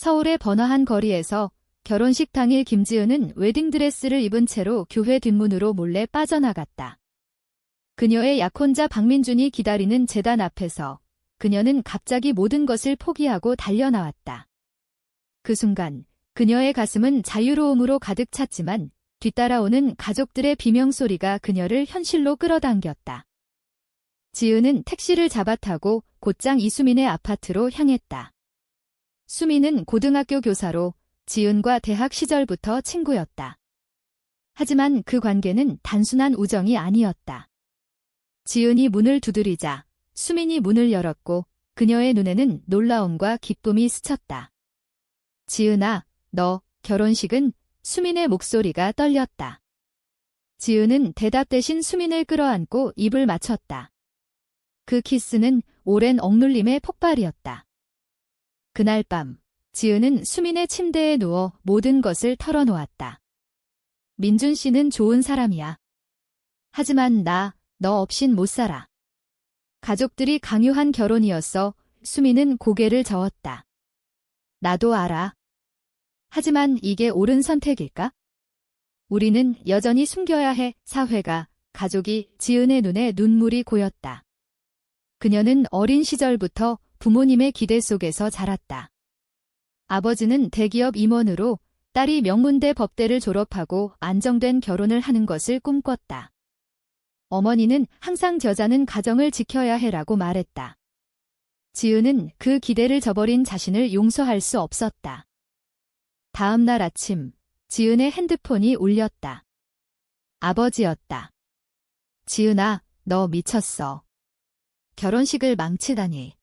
서울의 번화한 거리에서 결혼식 당일 김지은은 웨딩드레스를 입은 채로 교회 뒷문으로 몰래 빠져나갔다. 그녀의 약혼자 박민준이 기다리는 제단 앞에서 그녀는 갑자기 모든 것을 포기하고 달려나왔다. 그 순간 그녀의 가슴은 자유로움으로 가득 찼지만 뒤따라오는 가족들의 비명소리가 그녀를 현실로 끌어당겼다. 지은은 택시를 잡아타고 곧장 이수민의 아파트로 향했다. 수민은 고등학교 교사로 지은과 대학 시절부터 친구였다. 하지만 그 관계는 단순한 우정이 아니었다. 지은이 문을 두드리자 수민이 문을 열었고 그녀의 눈에는 놀라움과 기쁨이 스쳤다. 지은아, 너 결혼식은? 수민의 목소리가 떨렸다. 지은은 대답 대신 수민을 끌어안고 입을 맞췄다. 그 키스는 오랜 억눌림의 폭발이었다. 그날 밤 지은은 수민의 침대에 누워 모든 것을 털어놓았다. 민준 씨는 좋은 사람이야. 하지만 너 없인 못 살아. 가족들이 강요한 결혼이었어. 수민은 고개를 저었다. 나도 알아. 하지만 이게 옳은 선택일까? 우리는 여전히 숨겨야 해. 사회가, 가족이. 지은의 눈에 눈물이 고였다. 그녀는 어린 시절부터 부모님의 기대 속에서 자랐다. 아버지는 대기업 임원으로, 딸이 명문대 법대를 졸업하고 안정된 결혼을 하는 것을 꿈꿨다. 어머니는 항상 여자는 가정을 지켜야 해라고 말했다. 지은은 그 기대를 저버린 자신을 용서할 수 없었다. 다음 날 아침, 지은의 핸드폰이 울렸다. 아버지였다. 지은아, 너 미쳤어. 결혼식을 망치다니.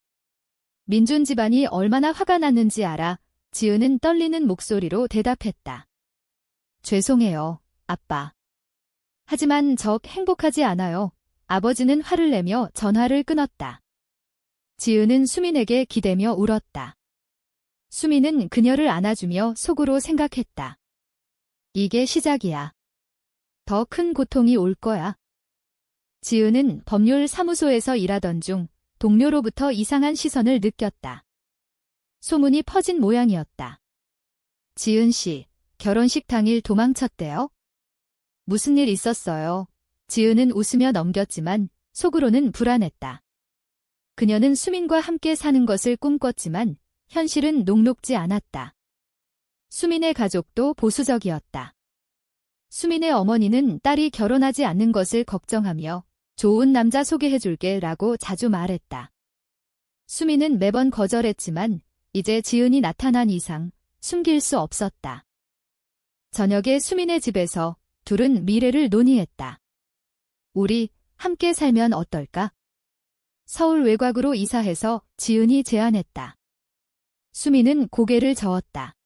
민준 집안이 얼마나 화가 났는지 알아. 지은은 떨리는 목소리로 대답했다. 죄송해요, 아빠. 하지만 저 행복하지 않아요. 아버지는 화를 내며 전화를 끊었다. 지은은 수민에게 기대며 울었다. 수민은 그녀를 안아주며 속으로 생각했다. 이게 시작이야. 더 큰 고통이 올 거야. 지은은 법률 사무소에서 일하던 중 동료로부터 이상한 시선을 느꼈다. 소문이 퍼진 모양이었다. 지은 씨, 결혼식 당일 도망쳤대요? 무슨 일 있었어요? 지은은 웃으며 넘겼지만 속으로는 불안했다. 그녀는 수민과 함께 사는 것을 꿈꿨지만 현실은 녹록지 않았다. 수민의 가족도 보수적이었다. 수민의 어머니는 딸이 결혼하지 않는 것을 걱정하며 좋은 남자 소개해줄게 라고 자주 말했다. 수민은 매번 거절했지만 이제 지은이 나타난 이상 숨길 수 없었다. 저녁에 수민의 집에서 둘은 미래를 논의했다. 우리 함께 살면 어떨까? 서울 외곽으로 이사해서 지은이 제안했다. 수민은 고개를 저었다.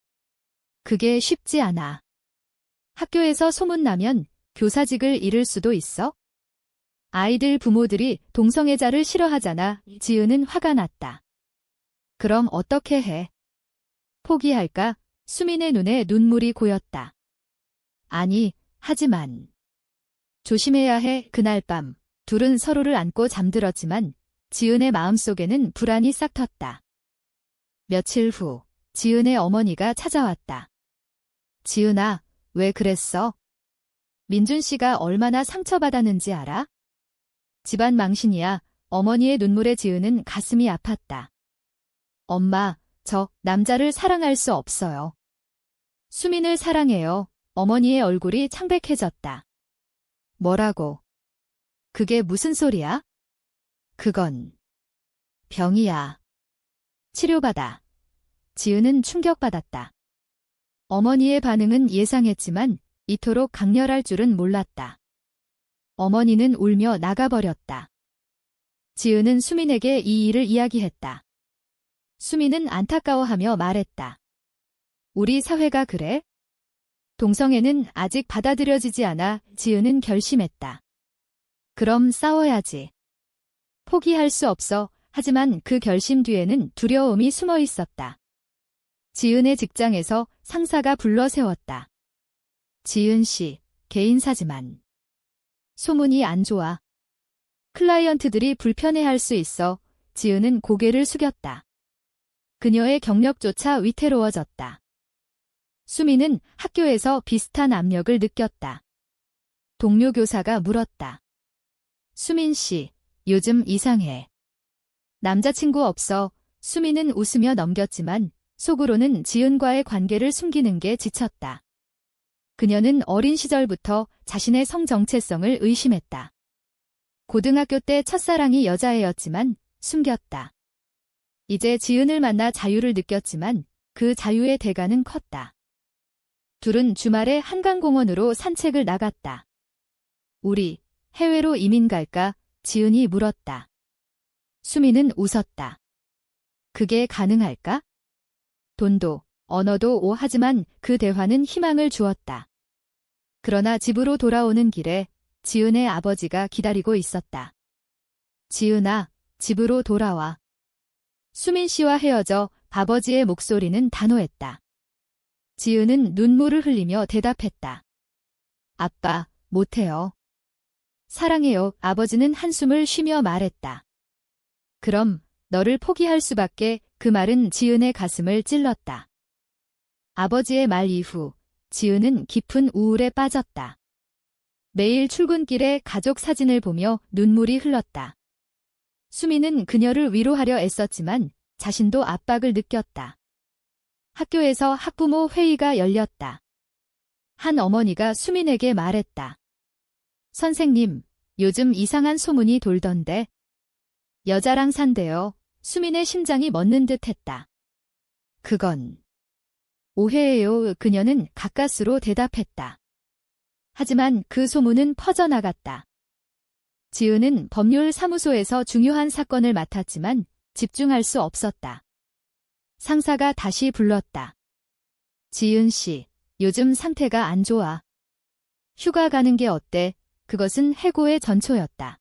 그게 쉽지 않아. 학교에서 소문나면 교사직을 잃을 수도 있어? 아이들 부모들이 동성애자를 싫어하잖아. 지은은 화가 났다. 그럼 어떻게 해? 포기할까? 수민의 눈에 눈물이 고였다. 아니, 하지만. 조심해야 해. 그날 밤 둘은 서로를 안고 잠들었지만 지은의 마음속에는 불안이 싹 텄다. 며칠 후 지은의 어머니가 찾아왔다. 지은아, 왜 그랬어? 민준 씨가 얼마나 상처받았는지 알아? 집안 망신이야. 어머니의 눈물에 지은은 가슴이 아팠다. 엄마, 저 남자를 사랑할 수 없어요. 수민을 사랑해요. 어머니의 얼굴이 창백해졌다. 뭐라고? 그게 무슨 소리야? 그건 병이야. 치료받아. 지은은 충격받았다. 어머니의 반응은 예상했지만 이토록 강렬할 줄은 몰랐다. 어머니는 울며 나가버렸다. 지은은 수민에게 이 일을 이야기했다. 수민은 안타까워하며 말했다. 우리 사회가 그래? 동성애는 아직 받아들여지지 않아. 지은은 결심했다. 그럼 싸워야지. 포기할 수 없어. 하지만 그 결심 뒤에는 두려움이 숨어 있었다. 지은의 직장에서 상사가 불러 세웠다. 지은 씨, 개인사지만. 소문이 안 좋아. 클라이언트들이 불편해할 수 있어. 지은은 고개를 숙였다. 그녀의 경력조차 위태로워졌다. 수미는 학교에서 비슷한 압력을 느꼈다. 동료 교사가 물었다. 수민 씨, 요즘 이상해. 남자친구 없어? 수미는 웃으며 넘겼지만 속으로는 지은과의 관계를 숨기는 게 지쳤다. 그녀는 어린 시절부터 자신의 성 정체성을 의심했다. 고등학교 때 첫사랑이 여자애였지만 숨겼다. 이제 지은을 만나 자유를 느꼈지만 그 자유의 대가는 컸다. 둘은 주말에 한강공원으로 산책을 나갔다. 우리 해외로 이민 갈까? 지은이 물었다. 수미는 웃었다. 그게 가능할까? 돈도, 언어도 오하지만 그 대화는 희망을 주었다. 그러나 집으로 돌아오는 길에 지은의 아버지가 기다리고 있었다. 지은아, 집으로 돌아와. 수민 씨와 헤어져. 아버지의 목소리는 단호했다. 지은은 눈물을 흘리며 대답했다. 아빠, 못해요. 사랑해요. 아버지는 한숨을 쉬며 말했다. 그럼 너를 포기할 수밖에. 그 말은 지은의 가슴을 찔렀다. 아버지의 말 이후 지은은 깊은 우울에 빠졌다. 매일 출근길에 가족 사진을 보며 눈물이 흘렀다. 수미는 그녀를 위로하려 애썼지만 자신도 압박을 느꼈다. 학교에서 학부모 회의가 열렸다. 한 어머니가 수민에게 말했다. 선생님, 요즘 이상한 소문이 돌던데. 여자랑 산대요. 수민의 심장이 멎는 듯 했다. 그건 오해예요. 그녀는 가까스로 대답했다. 하지만 그 소문은 퍼져나갔다. 지은은 법률 사무소에서 중요한 사건을 맡았지만 집중할 수 없었다. 상사가 다시 불렀다. 지은 씨, 요즘 상태가 안 좋아. 휴가 가는 게 어때? 그것은 해고의 전초였다.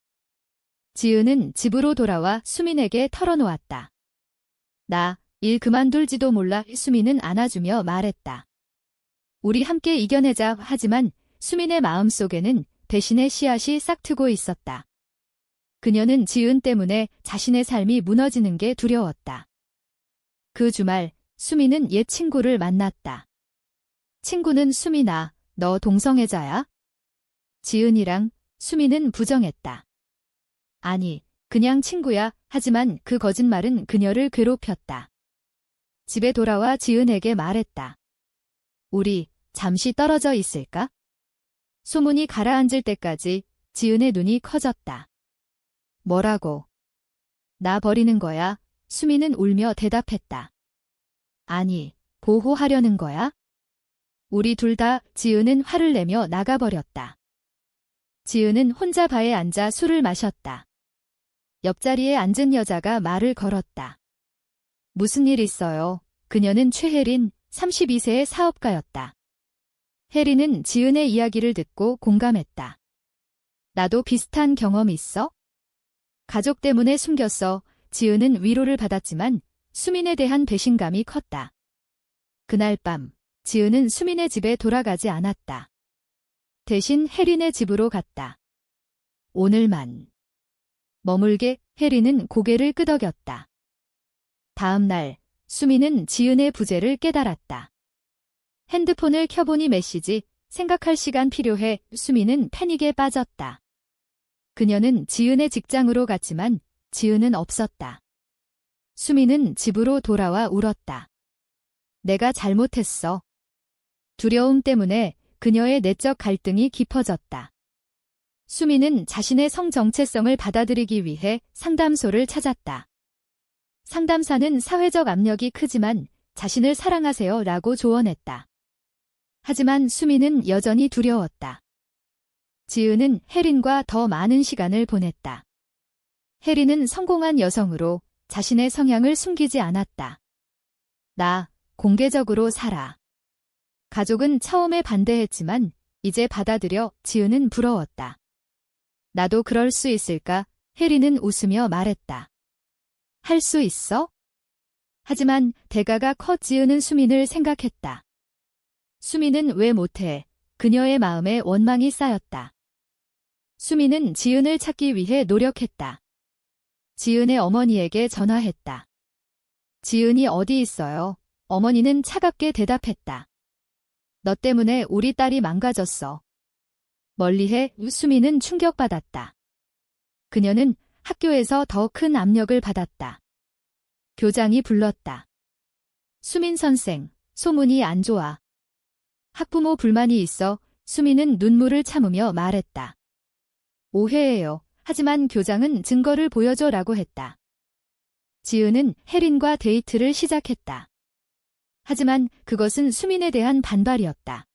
지은은 집으로 돌아와 수민에게 털어놓았다. 나 일 그만둘지도 몰라. 수민은 안아주며 말했다. 우리 함께 이겨내자. 하지만 수민의 마음속에는 배신의 씨앗이 싹트고 있었다. 그녀는 지은 때문에 자신의 삶이 무너지는 게 두려웠다. 그 주말 수민은 옛 친구를 만났다. 친구는 수민아, 너 동성애자야? 지은이랑 수민은 부정했다. 아니, 그냥 친구야. 하지만 그 거짓말은 그녀를 괴롭혔다. 집에 돌아와 지은에게 말했다. 우리 잠시 떨어져 있을까? 소문이 가라앉을 때까지 지은의 눈이 커졌다. 뭐라고? 나 버리는 거야? 수미는 울며 대답했다. 아니, 보호하려는 거야? 우리 둘 다. 지은은 화를 내며 나가버렸다. 지은은 혼자 바에 앉아 술을 마셨다. 옆자리에 앉은 여자가 말을 걸었다. 무슨 일 있어요? 그녀는 최혜린, 32세의 사업가였다. 혜린은 지은의 이야기를 듣고 공감했다. 나도 비슷한 경험 있어? 가족 때문에 숨겼어. 지은은 위로를 받았지만 수민에 대한 배신감이 컸다. 그날 밤, 지은은 수민의 집에 돌아가지 않았다. 대신 혜린의 집으로 갔다. 오늘만 머물게. 혜린은 고개를 끄덕였다. 다음 날, 수민은 지은의 부재를 깨달았다. 핸드폰을 켜보니 메시지, 생각할 시간 필요해. 수민은 패닉에 빠졌다. 그녀는 지은의 직장으로 갔지만 지은은 없었다. 수민은 집으로 돌아와 울었다. 내가 잘못했어. 두려움 때문에 그녀의 내적 갈등이 깊어졌다. 수민은 자신의 성 정체성을 받아들이기 위해 상담소를 찾았다. 상담사는 사회적 압력이 크지만 자신을 사랑하세요 라고 조언했다. 하지만 수민은 여전히 두려웠다. 지은은 혜린과 더 많은 시간을 보냈다. 혜린은 성공한 여성으로 자신의 성향을 숨기지 않았다. 나 공개적으로 살아. 가족은 처음에 반대했지만 이제 받아들여. 지은은 부러웠다. 나도 그럴 수 있을까? 혜린은 웃으며 말했다. 할 수 있어? 하지만 대가가 커. 지은은 수민을 생각했다. 수민은 왜 못해? 그녀의 마음에 원망이 쌓였다. 수민은 지은을 찾기 위해 노력했다. 지은의 어머니에게 전화했다. 지은이 어디 있어요? 어머니는 차갑게 대답했다. 너 때문에 우리 딸이 망가졌어. 멀리해 수미는 충격받았다. 그녀는 학교에서 더 큰 압력을 받았다. 교장이 불렀다. 수민 선생, 소문이 안 좋아. 학부모 불만이 있어 수미는 눈물을 참으며 말했다. 오해예요. 하지만 교장은 증거를 보여줘라고 했다. 지은은 혜린과 데이트를 시작했다. 하지만 그것은 수민에 대한 반발이었다.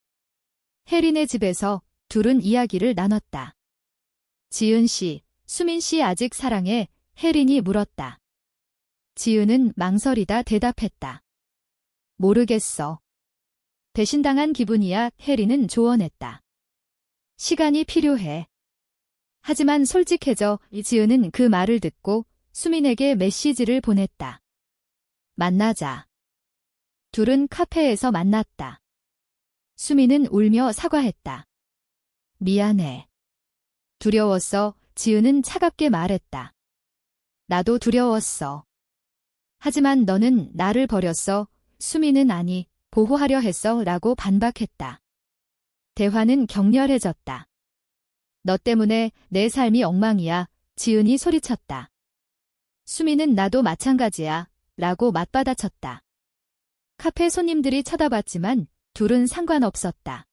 혜린의 집에서 둘은 이야기를 나눴다. 지은 씨, 수민 씨 아직 사랑해? 혜린이 물었다. 지은은 망설이다 대답했다. 모르겠어. 배신당한 기분이야. 혜린은 조언했다. 시간이 필요해. 하지만 솔직해져. 지은은 그 말을 듣고 수민에게 메시지를 보냈다. 만나자. 둘은 카페에서 만났다. 수민은 울며 사과했다. 미안해. 두려웠어. 지은은 차갑게 말했다. 나도 두려웠어. 하지만 너는 나를 버렸어. 수민은 아니, 보호하려 했어. 라고 반박했다. 대화는 격렬해졌다. 너 때문에 내 삶이 엉망이야. 지은이 소리쳤다. 수민은 나도 마찬가지야. 라고 맞받아쳤다. 카페 손님들이 쳐다봤지만 둘은 상관없었다.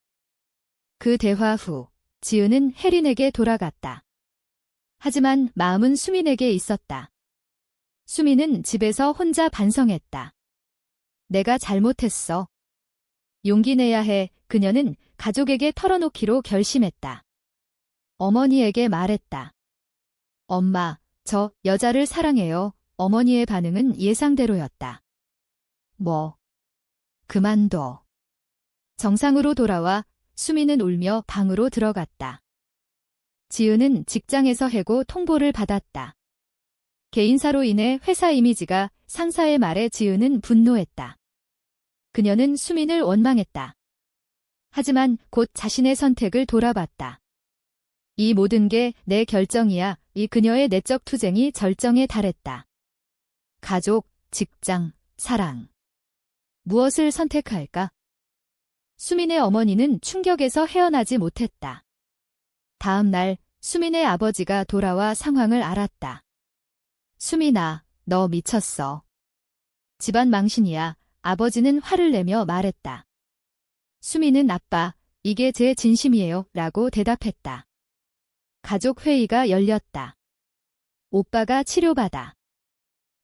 그 대화 후 지은은 혜린에게 돌아갔다. 하지만 마음은 수민에게 있었다. 수민은 집에서 혼자 반성했다. 내가 잘못했어. 용기 내야 해. 그녀는 가족에게 털어놓기로 결심했다. 어머니에게 말했다. 엄마, 저 여자를 사랑해요. 어머니의 반응은 예상대로였다. 뭐? 그만둬. 정상으로 돌아와 수민은 울며 방으로 들어갔다. 지은은 직장에서 해고 통보를 받았다. 개인사로 인해 회사 이미지가 상사의 말에 지은은 분노했다. 그녀는 수민을 원망했다. 하지만 곧 자신의 선택을 돌아봤다. 이 모든 게 내 결정이야. 이 그녀의 내적 투쟁이 절정에 달했다. 가족, 직장, 사랑. 무엇을 선택할까? 수민의 어머니는 충격에서 헤어나지 못했다. 다음 날 수민의 아버지가 돌아와 상황을 알았다. 수민아, 너 미쳤어. 집안 망신이야. 아버지는 화를 내며 말했다. 수민은 아빠, 이게 제 진심이에요. 라고 대답했다. 가족 회의가 열렸다. 오빠가 치료받아.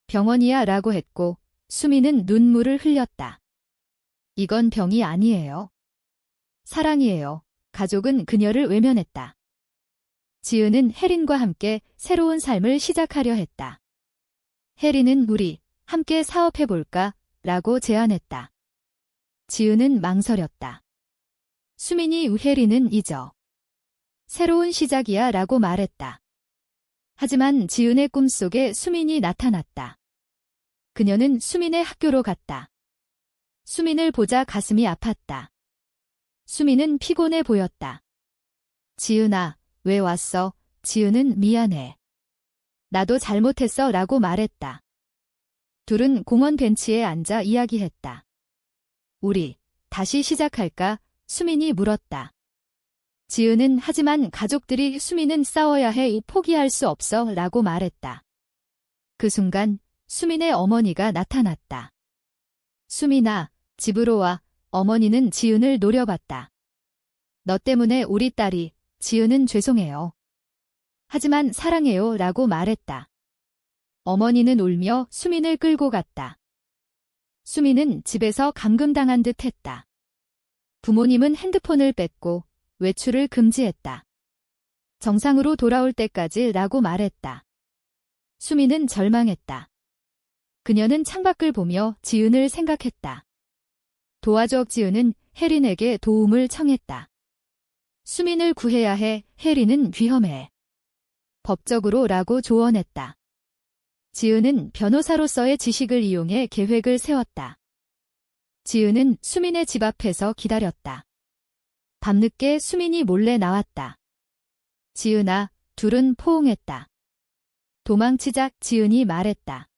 병원이야. 라고 했고 수민은 눈물을 흘렸다. 이건 병이 아니에요. 사랑이에요. 가족은 그녀를 외면했다. 지은은 혜린과 함께 새로운 삶을 시작하려 했다. 혜린은 우리 함께 사업해볼까? 라고 제안했다. 지은은 망설였다. 수민이 혜린은 잊어. 새로운 시작이야. 라고 말했다. 하지만 지은의 꿈속에 수민이 나타났다. 그녀는 수민의 학교로 갔다. 수민을 보자 가슴이 아팠다. 수민은 피곤해 보였다. 지은아, 왜 왔어? 지은은 미안해. 나도 잘못했어. 라고 말했다. 둘은 공원 벤치에 앉아 이야기했다. 우리 다시 시작할까? 수민이 물었다. 지은은 하지만 가족들이 수민은 싸워야 해. 포기할 수 없어. 라고 말했다. 그 순간 수민의 어머니가 나타났다. 수민아, 집으로 와. 어머니는 지은을 노려봤다. 너 때문에 우리 딸이, 지은은 죄송해요. 하지만 사랑해요. 라고 말했다. 어머니는 울며 수민을 끌고 갔다. 수민은 집에서 감금당한 듯 했다. 부모님은 핸드폰을 뺐고 외출을 금지했다. 정상으로 돌아올 때까지 라고 말했다. 수민은 절망했다. 그녀는 창밖을 보며 지은을 생각했다. 도와줘. 지은은 혜린에게 도움을 청했다. 수민을 구해야 해. 혜린은 위험해. 법적으로 라고 조언했다. 지은은 변호사로서의 지식을 이용해 계획을 세웠다. 지은은 수민의 집 앞에서 기다렸다. 밤늦게 수민이 몰래 나왔다. 지은아, 둘은 포옹했다. 도망치자. 지은이 말했다.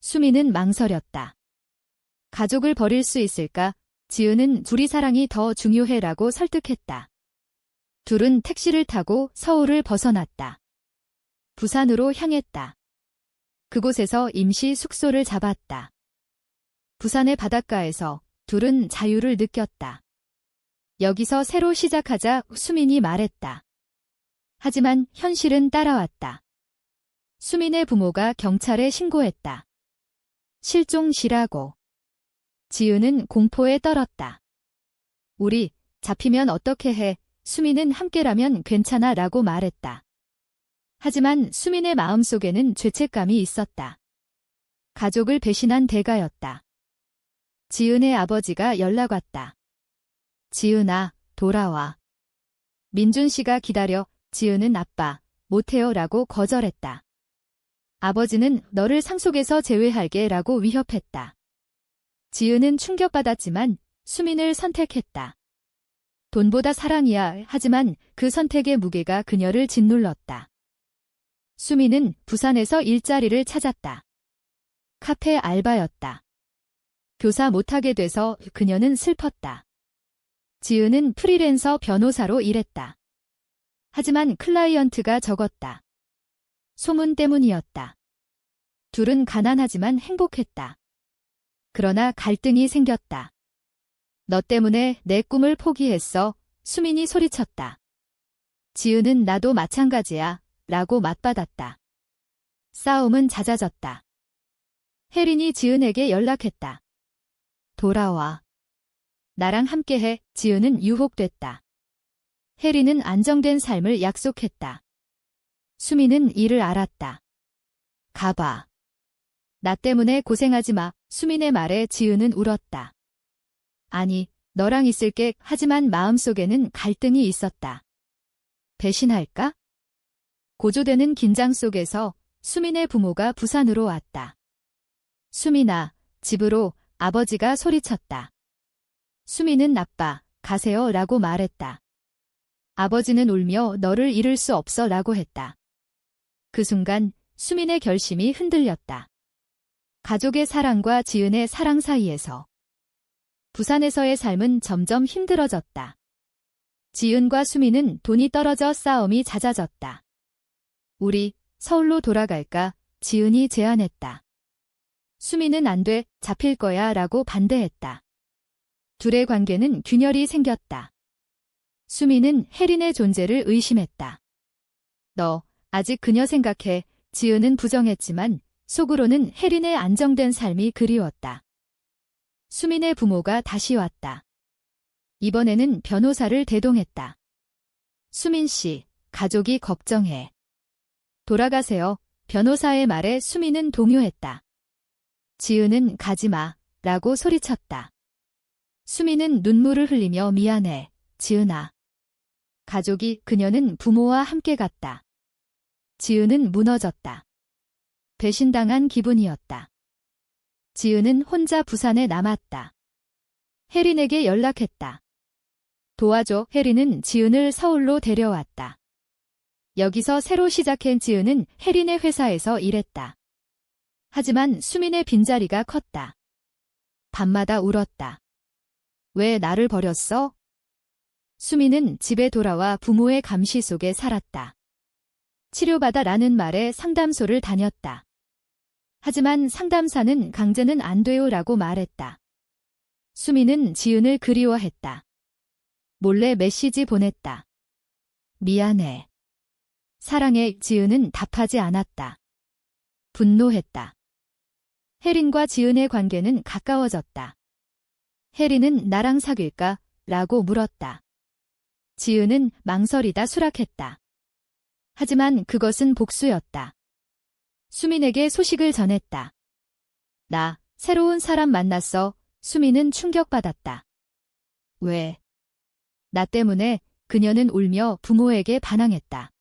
수미는 망설였다. 가족을 버릴 수 있을까? 지은은 둘이 사랑이 더 중요해라고 설득했다. 둘은 택시를 타고 서울을 벗어났다. 부산으로 향했다. 그곳에서 임시 숙소를 잡았다. 부산의 바닷가에서 둘은 자유를 느꼈다. 여기서 새로 시작하자 수민이 말했다. 하지만 현실은 따라왔다. 수민의 부모가 경찰에 신고했다. 실종시라고. 지은은 공포에 떨었다. 우리 잡히면 어떻게 해? 수민은 함께라면 괜찮아 라고 말했다. 하지만 수민의 마음속에는 죄책감이 있었다. 가족을 배신한 대가였다. 지은의 아버지가 연락 왔다. 지은아, 돌아와. 민준 씨가 기다려. 지은은 아빠, 못해요 라고 거절했다. 아버지는 너를 상속에서 제외할게 라고 위협했다. 지은은 충격받았지만 수민을 선택했다. 돈보다 사랑이야. 하지만 그 선택의 무게가 그녀를 짓눌렀다. 수민은 부산에서 일자리를 찾았다. 카페 알바였다. 교사 못하게 돼서 그녀는 슬펐다. 지은은 프리랜서 변호사로 일했다. 하지만 클라이언트가 적었다. 소문 때문이었다. 둘은 가난하지만 행복했다. 그러나 갈등이 생겼다. 너 때문에 내 꿈을 포기했어. 수민이 소리쳤다. 지은은 나도 마찬가지야. 라고 맞받았다. 싸움은 잦아졌다. 혜린이 지은에게 연락했다. 돌아와. 나랑 함께해. 지은은 유혹됐다. 혜린은 안정된 삶을 약속했다. 수민은 이를 알았다. 가봐. 나 때문에 고생하지 마. 수민의 말에 지은은 울었다. 아니, 너랑 있을게. 하지만 마음속에는 갈등이 있었다. 배신할까? 고조되는 긴장 속에서 수민의 부모가 부산으로 왔다. 수민아, 집으로. 아버지가 소리쳤다. 수민은 아빠, 가세요 라고 말했다. 아버지는 울며 너를 잃을 수 없어 라고 했다. 그 순간 수민의 결심이 흔들렸다. 가족의 사랑과 지은의 사랑 사이에서 부산에서의 삶은 점점 힘들어졌다. 지은과 수민은 돈이 떨어져 싸움이 잦아졌다. 우리 서울로 돌아갈까? 지은이 제안했다. 수민은 안 돼, 잡힐 거야 라고 반대했다. 둘의 관계는 균열이 생겼다. 수민은 혜린의 존재를 의심했다. 너 아직 그녀 생각해. 지은은 부정했지만 속으로는 혜린의 안정된 삶이 그리웠다. 수민의 부모가 다시 왔다. 이번에는 변호사를 대동했다. 수민 씨, 가족이 걱정해. 돌아가세요. 변호사의 말에 수민은 동요했다. 지은은 가지마 라고 소리쳤다. 수민은 눈물을 흘리며 미안해. 지은아. 가족이 그녀는 부모와 함께 갔다. 지은은 무너졌다. 배신당한 기분이었다. 지은은 혼자 부산에 남았다. 혜린에게 연락했다. 도와줘. 혜린은 지은을 서울로 데려왔다. 여기서 새로 시작한 지은은 혜린의 회사에서 일했다. 하지만 수민의 빈자리가 컸다. 밤마다 울었다. 왜 나를 버렸어? 수민은 집에 돌아와 부모의 감시 속에 살았다. 치료받아 라는 말에 상담소를 다녔다. 하지만 상담사는 강제는 안 돼요 라고 말했다. 수민은 지은을 그리워했다. 몰래 메시지 보냈다. 미안해. 사랑해. 지은은 답하지 않았다. 분노했다. 혜린과 지은의 관계는 가까워졌다. 혜린은 나랑 사귈까? 라고 물었다. 지은은 망설이다 수락했다. 하지만 그것은 복수였다. 수민에게 소식을 전했다. 나 새로운 사람 만났어. 수민은 충격받았다. 왜? 나 때문에. 그녀는 울며 부모에게 반항했다.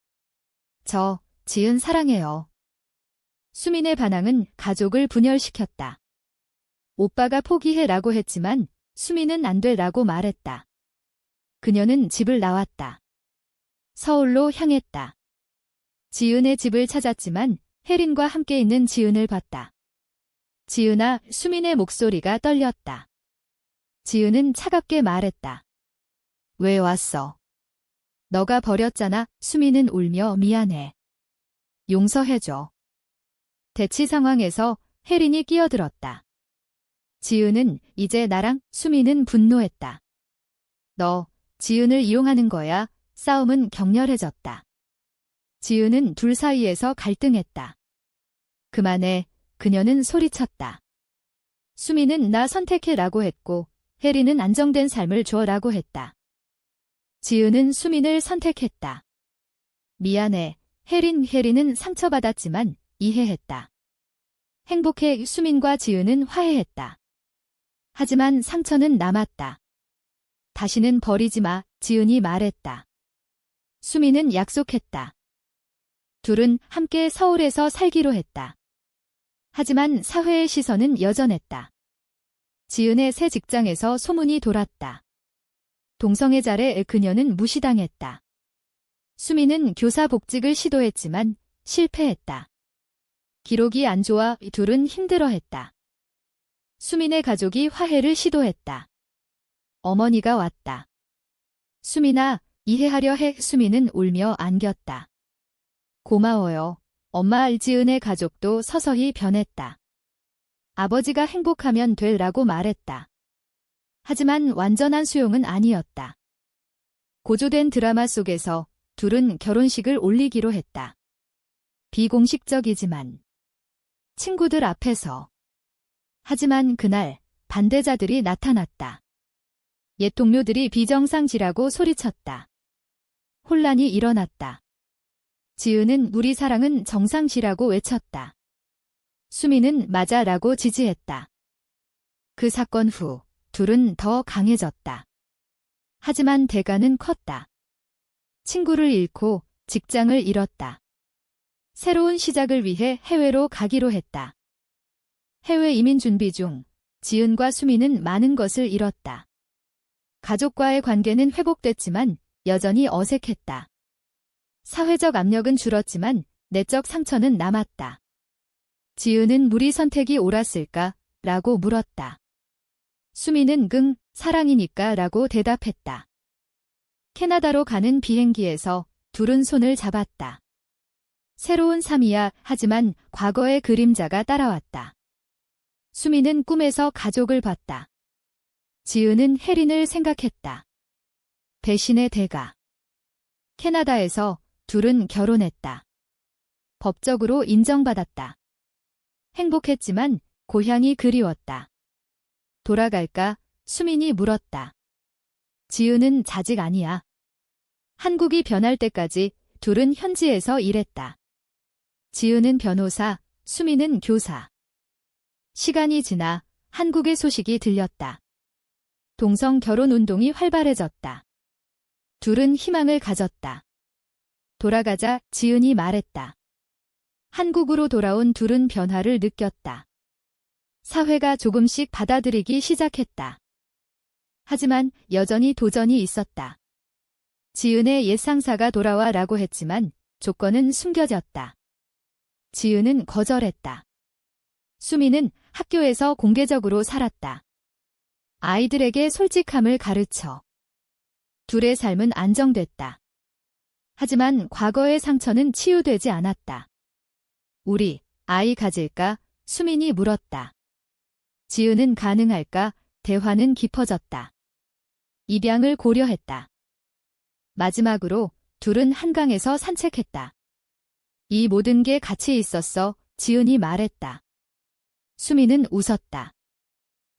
저 지은 사랑해요. 수민의 반항은 가족을 분열시켰다. 오빠가 포기해라고 했지만 수민은 안 돼라고 말했다. 그녀는 집을 나왔다. 서울로 향했다. 지은의 집을 찾았지만 혜린과 함께 있는 지은을 봤다. 지은아, 수민의 목소리가 떨렸다. 지은은 차갑게 말했다. 왜 왔어? 너가 버렸잖아. 수민은 울며 미안해. 용서해줘. 대치 상황에서 혜린이 끼어들었다. 지은은 이제 나랑, 수민은 분노했다. 너, 지은을 이용하는 거야. 싸움은 격렬해졌다. 지은은 둘 사이에서 갈등했다. 그만해. 그녀는 소리쳤다. 수민은 나 선택해라고 했고 혜린은 안정된 삶을 줘라고 했다. 지은은 수민을 선택했다. 미안해. 혜린은 상처받았지만 이해했다. 행복해. 수민과 지은은 화해했다. 하지만 상처는 남았다. 다시는 버리지 마. 지은이 말했다. 수민은 약속했다. 둘은 함께 서울에서 살기로 했다. 하지만 사회의 시선은 여전했다. 지은의 새 직장에서 소문이 돌았다. 동성애 자래 그녀는 무시당했다. 수민은 교사 복직을 시도했지만 실패했다. 기록이 안 좋아 둘은 힘들어했다. 수민의 가족이 화해를 시도했다. 어머니가 왔다. 수민아, 이해하려 해. 수민은 울며 안겼다. 고마워요. 엄마. 지은의 가족도 서서히 변했다. 아버지가 행복하면 되라고 말했다. 하지만 완전한 수용은 아니었다. 고조된 드라마 속에서 둘은 결혼식을 올리기로 했다. 비공식적이지만 친구들 앞에서. 하지만 그날 반대자들이 나타났다. 옛 동료들이 비정상지라고 소리쳤다. 혼란이 일어났다. 지은은 우리 사랑은 정상시라고 외쳤다. 수민은 맞아라고 지지했다. 그 사건 후 둘은 더 강해졌다. 하지만 대가는 컸다. 친구를 잃고 직장을 잃었다. 새로운 시작을 위해 해외로 가기로 했다. 해외 이민 준비 중 지은과 수민은 많은 것을 잃었다. 가족과의 관계는 회복됐지만 여전히 어색했다. 사회적 압력은 줄었지만 내적 상처는 남았다. 지은은 우리 선택이 옳았을까? 라고 물었다. 수민은 사랑이니까 라고 대답했다. 캐나다로 가는 비행기에서 둘은 손을 잡았다. 새로운 삶이야. 하지만 과거의 그림자가 따라왔다. 수민은 꿈에서 가족을 봤다. 지은은 혜린을 생각했다. 배신의 대가. 캐나다에서 둘은 결혼했다. 법적으로 인정받았다. 행복했지만 고향이 그리웠다. 돌아갈까? 수민이 물었다. 지은은 자직 아니야. 한국이 변할 때까지 둘은 현지에서 일했다. 지은은 변호사, 수민은 교사. 시간이 지나 한국의 소식이 들렸다. 동성 결혼 운동이 활발해졌다. 둘은 희망을 가졌다. 돌아가자. 지은이 말했다. 한국으로 돌아온 둘은 변화를 느꼈다. 사회가 조금씩 받아들이기 시작했다. 하지만 여전히 도전이 있었다. 지은의 옛 상사가 돌아와라고 했지만 조건은 숨겨졌다. 지은은 거절했다. 수민은 학교에서 공개적으로 살았다. 아이들에게 솔직함을 가르쳐. 둘의 삶은 안정됐다. 하지만 과거의 상처는 치유되지 않았다. 우리 아이 가질까? 수민이 물었다. 지은은 가능할까? 대화는 깊어졌다. 입양을 고려했다. 마지막으로 둘은 한강에서 산책했다. 이 모든 게 같이 있었어. 지은이 말했다. 수민은 웃었다.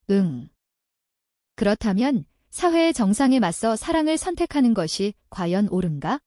응. 그렇다면 사회의 정상에 맞서 사랑을 선택하는 것이 과연 옳은가?